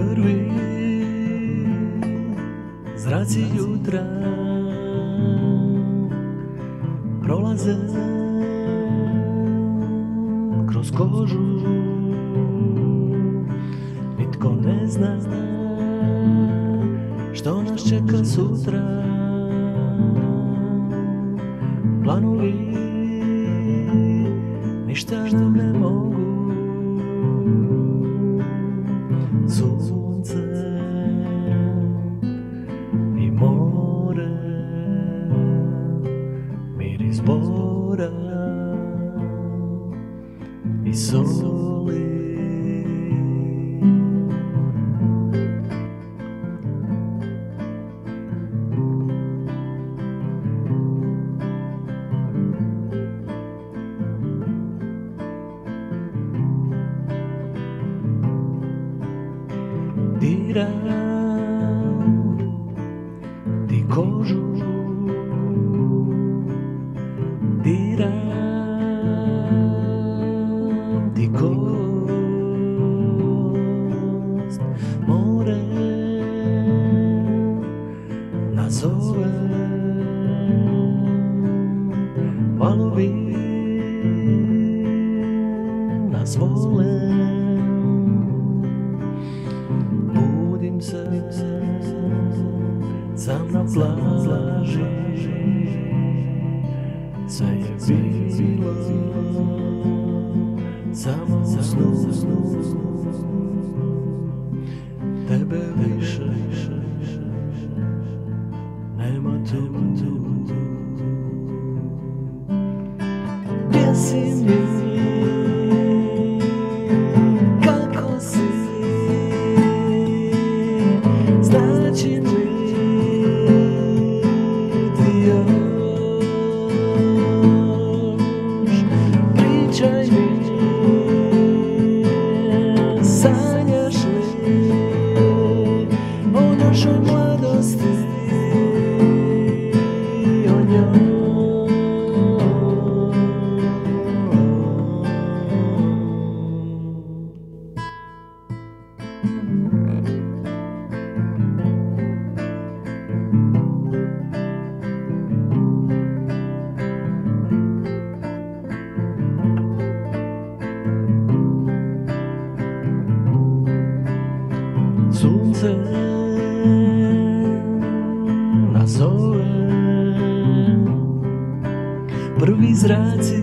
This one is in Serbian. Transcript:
Prvi zraci jutra prolaze kroz kožu. Nitko ne zna što nas čeka sutra. Planovi ništa nam ne mogu. Sunce i more, miris bora i soli. Diram ti kožu, diram ti kost. More nazove, valovi nas vole. Budim se sam na plaži, sve je bilo samo u snu. Tebe više nema tu. Gdje si mi? Kako si? Znači mi ti još, pričaj mi, sanjaš li o našoj mladosti, o njoj. Sunce nas zove, prvi zraci